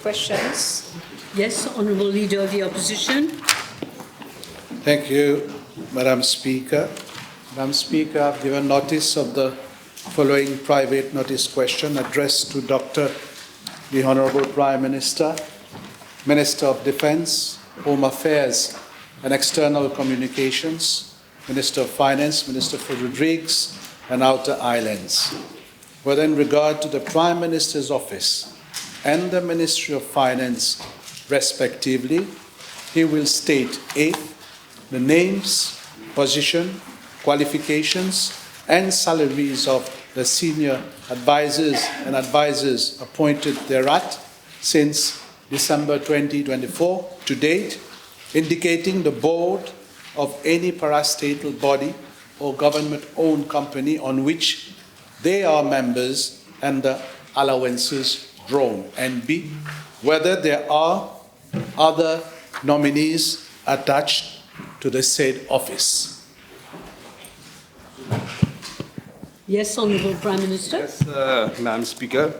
questions. Yes, Honourable Leader of the Opposition. Thank you, Madam Speaker. Madam Speaker, I've given notice of the following private notice question addressed to the Honourable Prime Minister, Minister of Defence, Home Affairs and External Communications, Minister of Finance, Minister for Rodrigues and Outer Islands. Whether in regard to the Prime Minister's Office and the Ministry of Finance, respectively, he will state A, the names, position, qualifications, and salaries of the senior advisors and advisors appointed thereat since December 2024 to date, indicating the board of any parastatal body or government-owned company on which they are members and the allowances drawn, and B, whether there are other nominees attached to the said office. Yes, Honourable Prime Minister. Yes, Madam Speaker.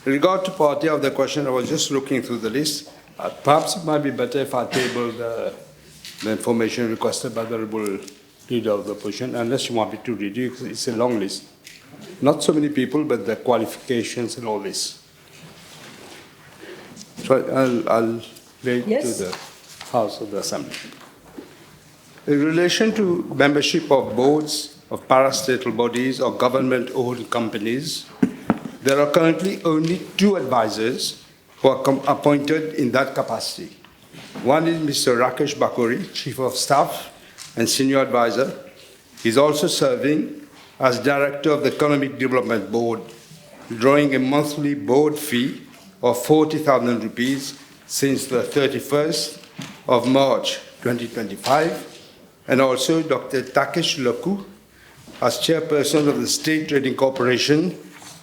In regard to party of the question, I was just looking through the list. Perhaps it might be better if I table the information requested by the Honourable Leader of the Opposition, unless you want me to read it. It's a long list. Not so many people, but the qualifications and all this. So I'll wait to the House of the Assembly. In relation to membership of boards of parastatal bodies or government-owned companies, there are currently only 2 advisors who are appointed in that capacity. One is Mr. Rakesh Bakori, Chief of Staff and Senior Advisor. He's also serving as Director of the Economic Development Board, drawing a monthly board fee of 40,000 rupees since the 31st of March 2025, and also Dr. Takesh Loku as Chairperson of the State Trading Corporation,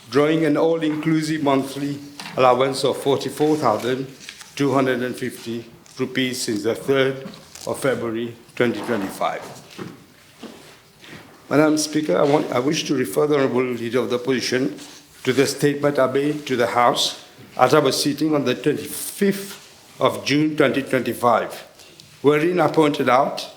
drawing an all-inclusive monthly allowance of 44,250 rupees since the 3rd of February 2025. Madam Speaker, I wish to refer the Honourable Leader of the Opposition to the statement I made to the House at our sitting on the 25th of June 2025, wherein I pointed out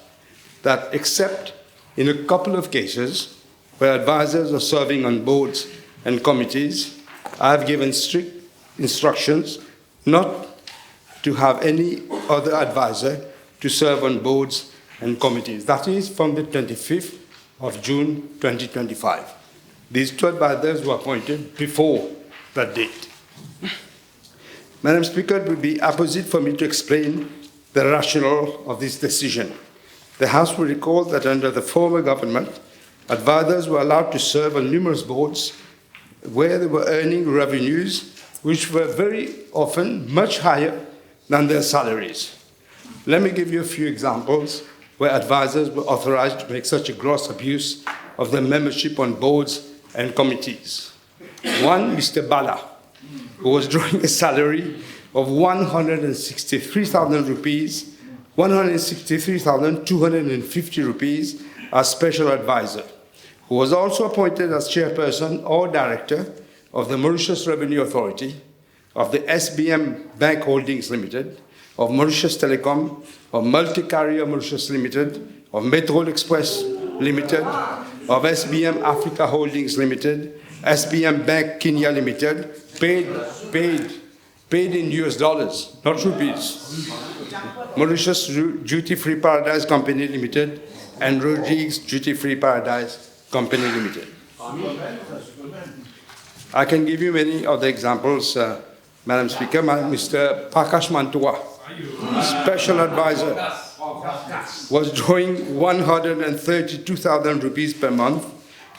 that except in a couple of cases where advisors are serving on boards and committees, I have given strict instructions not to have any other advisor to serve on boards and committees. That is from the 25th of June 2025. These 2 advisors were appointed before that date. Madam Speaker, it would be apposite for me to explain the rationale of this decision. The House will recall that under the former government, advisors were allowed to serve on numerous boards where they were earning revenues which were very often much higher than their salaries. Let me give you a few examples where advisors were authorized to make such a gross abuse of their membership on boards and committees. One, Mr. Bala, who was drawing a salary of 163,000 rupees, 163,250 rupees as special advisor, who was also appointed as chairperson or director of the Mauritius Revenue Authority, of the SBM Bank Holdings Limited, of Mauritius Telecom, of Multi-Carrier Mauritius Limited, of Metro Express Limited, of SBM Africa Holdings Limited, SBM Bank Kenya Limited, paid in US dollars, not rupees. Mauritius Duty Free Paradise Company Limited and Rodrigues Duty Free Paradise Company Limited. I can give you many other examples, Madam Speaker. Mr. Prakash Mantua, Special Advisor, was drawing 132,000 rupees per month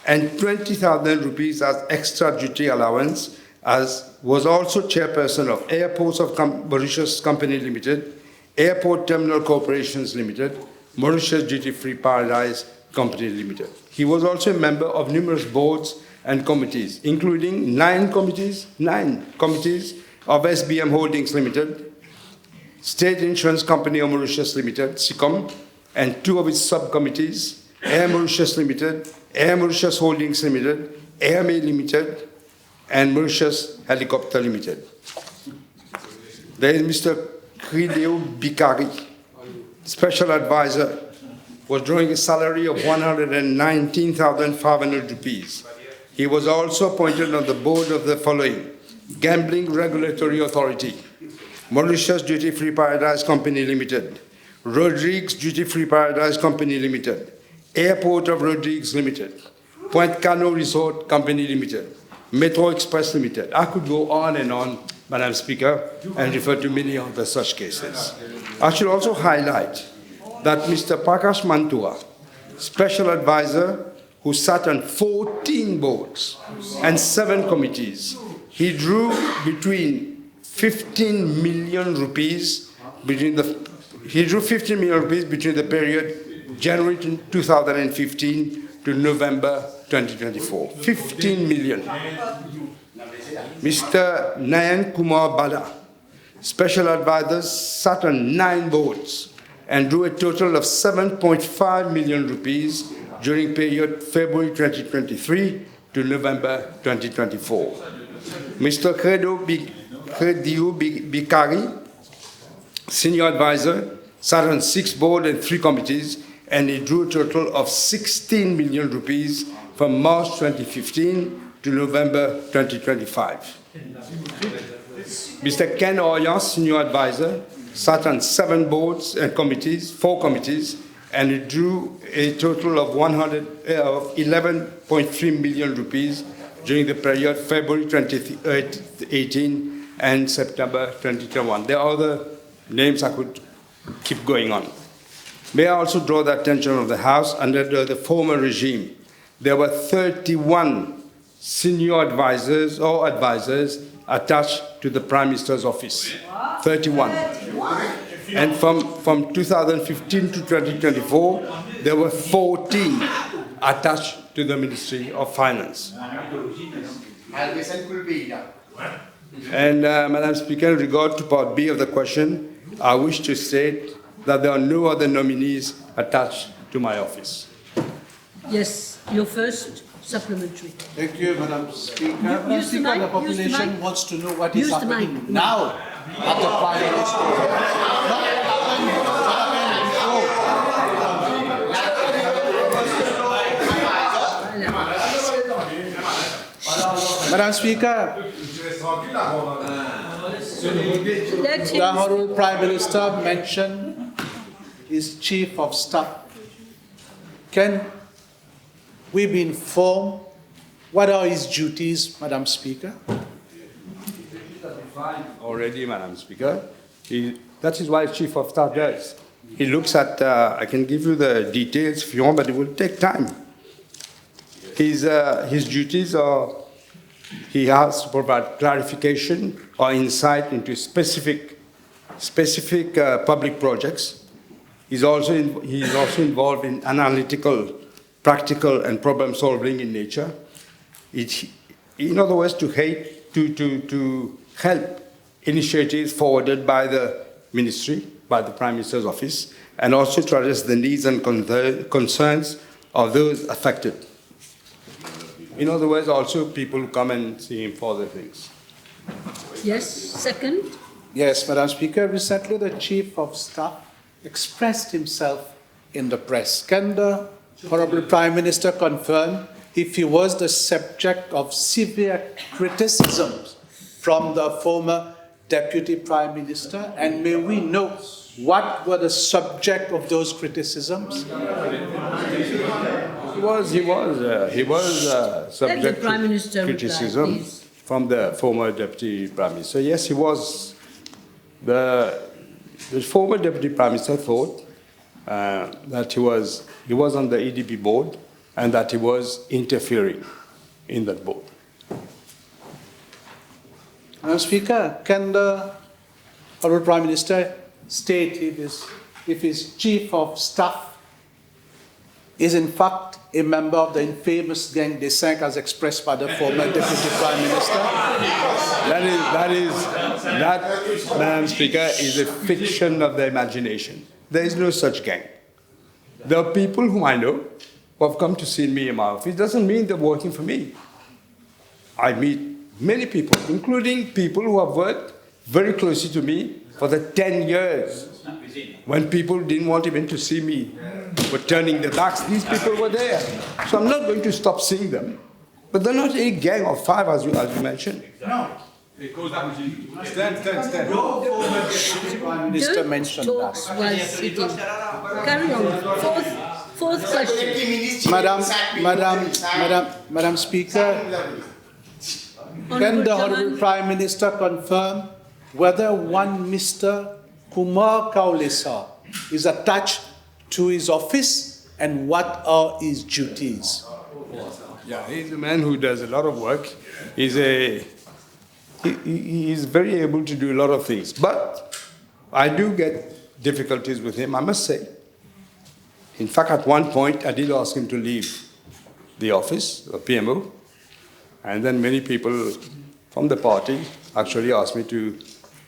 and 20,000 rupees as extra duty allowance, as was also chairperson of Airports of Mauritius Company Limited, Airport Terminal Corporations Limited, Mauritius Duty Free Paradise Company Limited. He was also a member of numerous boards and committees, including 9 committees of SBM Holdings Limited, State Insurance Company of Mauritius Limited, SICOM, and 2 of its subcommittees, Air Mauritius Limited, Air Mauritius Holdings Limited, Air May Limited, and Mauritius Helicopter Limited. There is Mr. Krideo Bikari, special advisor, was drawing a salary of 119,500 rupees. He was also appointed on the board of the following: Gambling Regulatory Authority, Mauritius Duty Free Paradise Company Limited, Rodrigues Duty Free Paradise Company Limited, Airport of Rodrigues Limited, Point Cano Resort Company Limited, Metro Express Limited. I could go on and on, Madam Speaker, and refer to many other such cases. I should also highlight that Mr. Prakash Mantua, special advisor who sat on 14 boards and 7 committees, he drew between 15 million rupees between the period January 2015 to November 2024. 15 million. Mr. Nayan Kumar Bala, special advisor, sat on 9 boards and drew a total of 7.5 million rupees during period February 2023 to November 2024. Mr. Krideo Bikari, senior advisor, sat on 6 boards and 3 committees, and he drew a total of 16 million rupees from March 2015 to November 2025. Mr. Ken Oya, senior advisor, sat on 7 boards and committees, 4 committees, and he drew a total of 11.3 million rupees during the period February 2018 and September 2021. There are other names I could keep going on. May I also draw the attention of the House, under the former regime, there were 31 senior advisors or advisors attached to the Prime Minister's office. 31. And from 2015 to 2024, there were 14 attached to the Ministry of Finance. And Madam Speaker, in regard to Part B of the question, I wish to state that there are no other nominees attached to my office. Yes, your first supplementary. Thank you, Madam Speaker. Madam use the Speaker, mic, the use the population mic. wants to know what is Use the happening mic. now at the Prime Minister. Madam Speaker, Let the him, Honourable Prime Minister mentioned his Chief of Staff. Can we be informed what are his duties, Madam Speaker? Already, Madam Speaker. That is why Chief of Staff does. He looks at, I can give you the details if you want, but it will take time. His duties are, he has to provide clarification or insight into specific public projects. He's also involved in analytical, practical, and problem solving in nature. In other words, to help initiatives forwarded by the ministry, by the Prime Minister's office, and also to address the needs and concerns of those affected. In other words, also people who come and see him for other things. yes, second. Yes, Madam Speaker. Recently, the Chief of Staff expressed himself in the press. Can the Honourable Prime Minister confirm if he was the subject of severe criticisms from the former Deputy Prime Minister? And may we know what were the subject of those criticisms? He was subject Let the Prime to Minister reply, criticism please. from the former Deputy Prime Minister. Yes, he was. The former Deputy Prime Minister thought that he was on the EDB board and that he was interfering in that board. Madam Speaker, can the Honourable Prime Minister state if his Chief of Staff is in fact a member of the infamous Gang des Cinq as expressed by the former Deputy Prime Minister? That, Madam Speaker, is a fiction of the imagination. There is no such gang. There are people whom I know who have come to see me in my office. It doesn't mean they're working for me. I meet many people, including people who have worked very closely to me for the 10 years when people didn't want even to see me, were turning their backs. These people were there. So I'm not going to stop seeing them. But they're not a gang of 5, as you mentioned. No. It goes back to stand. Prime Minister mentioned Talk that. while sitting. Carry on. Fourth question. Madam Speaker, can the Honourable Prime Minister confirm whether one Mr. Kumar Kaulesa is attached to his office and what are his duties? Yeah, he's a man who does a lot of work. He is very able to do a lot of things. But I do get difficulties with him, I must say. In fact, at one point, I did ask him to leave the office, the PMO, and then many people from the party actually asked me to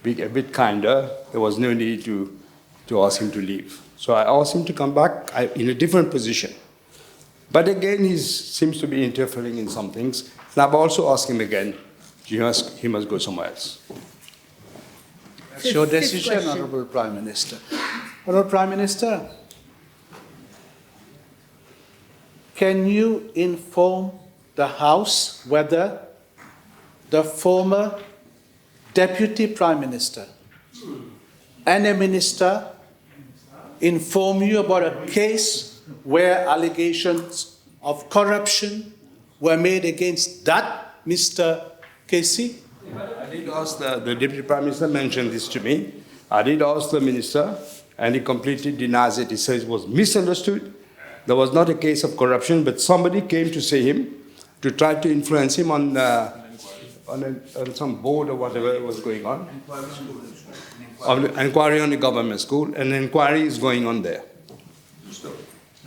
be a bit kinder. There was no need to ask him to leave. So I asked him to come back in a different position. But again, he seems to be interfering in some things. And I've also asked him again, he must go somewhere else. It's your Fifth decision, question. Honourable Prime Minister. Honourable Prime Minister, can you inform the House whether the former Deputy Prime Minister and a minister informed you about a case where allegations of corruption were made against that Mr. Casey? I did ask the Deputy Prime Minister mentioned this to me. I did ask the minister, and he completely denies it. He says it was misunderstood. There was not a case of corruption, but somebody came to see him to try to influence him on some board or whatever was going on. Inquiry on the government school, and an inquiry is going on there.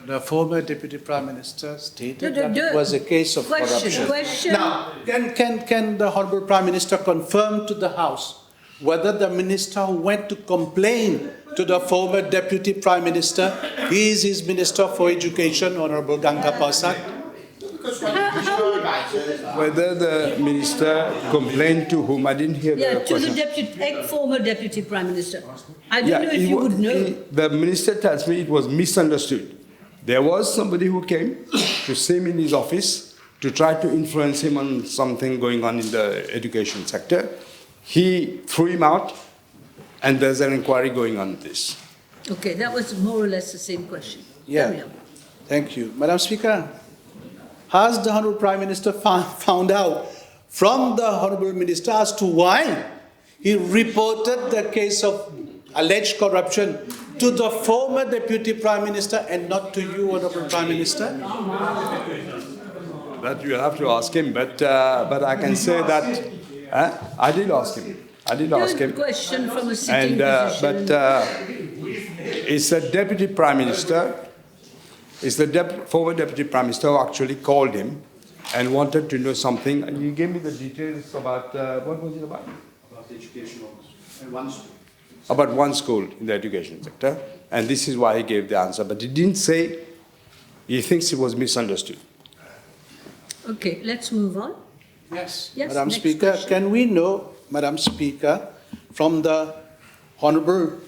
The former Deputy Prime Minister stated No, that it was a case of corruption. Question. Now, can the Honourable Prime Minister confirm to the House whether the minister who went to complain to the former Deputy Prime Minister is his Minister for Education, Honourable Ganga Pasak? Whether the minister complained to whom, I didn't hear Yeah, the to question. the former Deputy Prime Minister. I don't know if he you wa- would know. the minister tells me it was misunderstood. There was somebody who came to see him in his office to try to influence him on something going on in the education sector. He threw him out, and there's an inquiry going on this. Okay, that was more or less the same question. Yeah. Carry on. Thank you. Madam Speaker, has the Honourable Prime Minister found out from the Honourable Minister as to why he reported the case of alleged corruption to the former Deputy Prime Minister and not to you, Honourable Prime Minister? That you have to ask him, but I can say that I did ask him. Good question from a sitting position. It's the Deputy Prime Minister, it's the former Deputy Prime Minister who actually called him and wanted to know something. And he gave me the details about, what was it about? About the education and one school. About one school in the education sector. And this is why he gave the answer. But he didn't say he thinks it was misunderstood. Okay, let's move on. Yes. Yes, Madam next Speaker, question. can we know, Madam Speaker, from the Honourable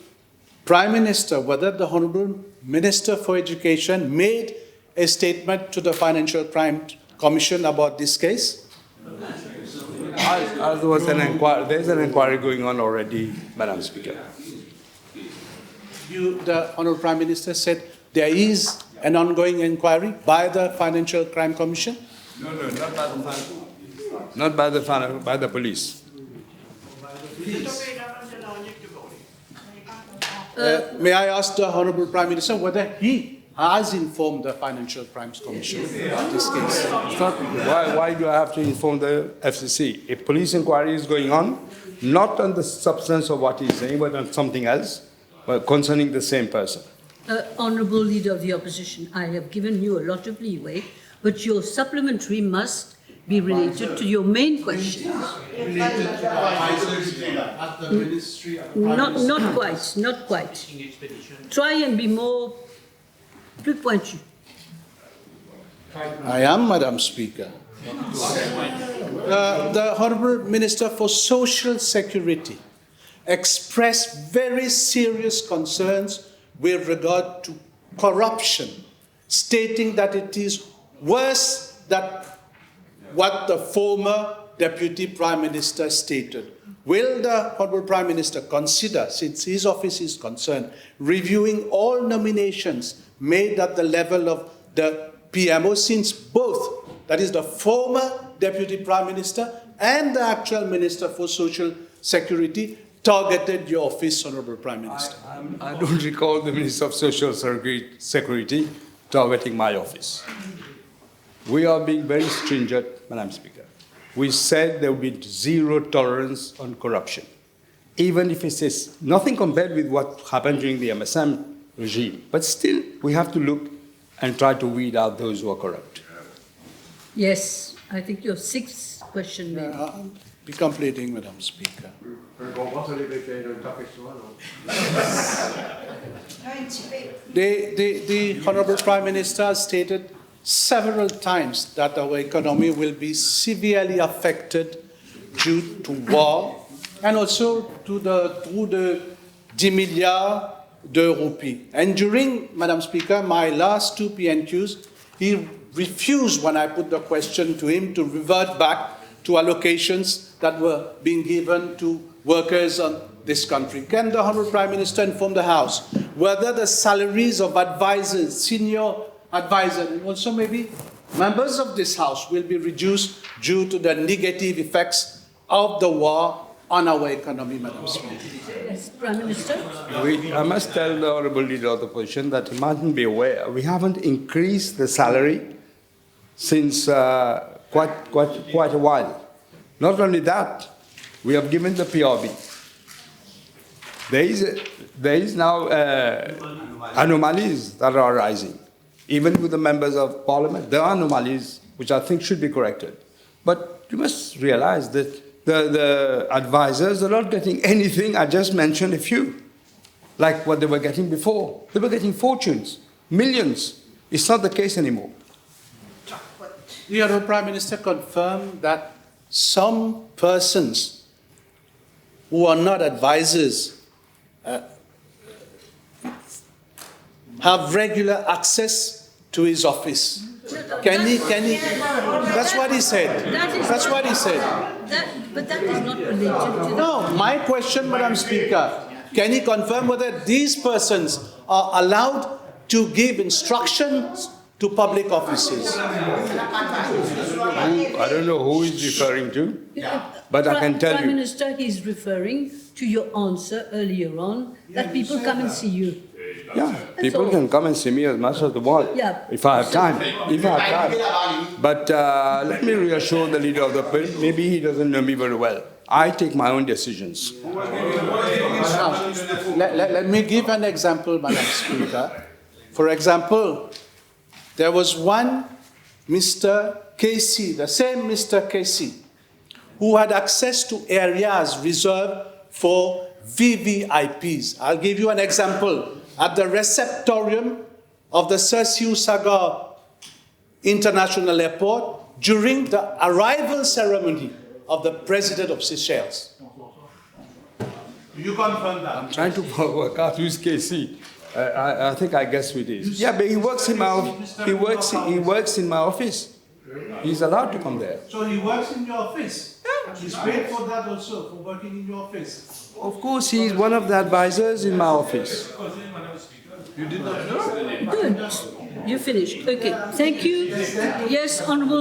Prime Minister whether the Honourable Minister for Education made a statement to the Financial Crime Commission about this case? As there was an inquiry, there's an inquiry going on already, Madam Speaker. The Honourable Prime Minister said there is an ongoing inquiry by the Financial Crime Commission? No, not by the police. May I ask the Honourable Prime Minister whether he has informed the Financial Crimes Commission about this case? Why do I have to inform the FCC? A police inquiry is going on, not on the substance of what he's saying, but on something else, but concerning the same person. Honourable Leader of the Opposition, I have given you a lot of leeway, but your supplementary must be related to your main question. Not quite. Try and be more plus pointu. I am, Madam Speaker. The Honourable Minister for Social Security expressed very serious concerns with regard to corruption, stating that it is worse than what the former Deputy Prime Minister stated. Will the Honourable Prime Minister consider, since his office is concerned, reviewing all nominations made at the level of the PMO, since both, that is the former Deputy Prime Minister and the actual Minister for Social Security, targeted your office, Honourable Prime Minister? I don't recall the Minister of Social Security targeting my office. We are being very stringent, Madam Speaker. We said there will be zero tolerance on corruption, even if it is nothing compared with what happened during the MSM regime. But still, we have to look and try to weed out those who are corrupt. Yes, I think your sixth question, maybe. I'll be completing, Madam Speaker. The Honourable Prime Minister stated several times that our economy will be severely affected due to war and also to the 10 milliards de rupees. And during, Madam Speaker, my last two PNQs, he refused, when I put the question to him, to revert back to allocations that were being given to workers on this country. Can the Honourable Prime Minister inform the House whether the salaries of advisors, senior advisors, and also maybe members of this House will be reduced due to the negative effects of the war on our economy, Madam Speaker? Yes, Prime Minister. I must tell the Honourable Leader of the Opposition that he mustn't be aware. We haven't increased the salary since quite a while. Not only that, we have given the PRB. There is now anomalies that are arising. Even with the members of Parliament, there are anomalies which I think should be corrected. But you must realize that the advisors are not getting anything. I just mentioned a few, like what they were getting before. They were getting fortunes, millions. It's not the case anymore. The Honourable Prime Minister confirmed that some persons who are not advisors have regular access to his office. Can he? That's what he said. That's what he said. But that is not related to No, my question, Madam Speaker, can he confirm whether these persons are allowed to give instructions to public offices? I don't know who he's referring to, but I can tell Prime you. Minister, he's referring to your answer earlier on that people come and see you. Yeah, That's people all. can come and see me as much as they want, Yeah. if I have time. But let me reassure the Leader of the Opposition, maybe he doesn't know me very well. I take my own decisions. Let me give an example, Madam Speaker. For example, there was one Mr. Casey, the same Mr. Casey, who had access to areas reserved for VVIPs. I'll give you an example. At the receptorium of the Sir Siu Sagar International Airport during the arrival ceremony of the President of Seychelles. Do you confirm that? I'm trying to work out who's KC. I think I guess who it is. Yeah, but he works in my office. He's allowed to come there. So he works in your office? Yeah. He's paid for that also, for working in your office? Of course, he's one of the advisors in my office. You did not know? Good. You finished. Okay. Thank you. Yes, Honourable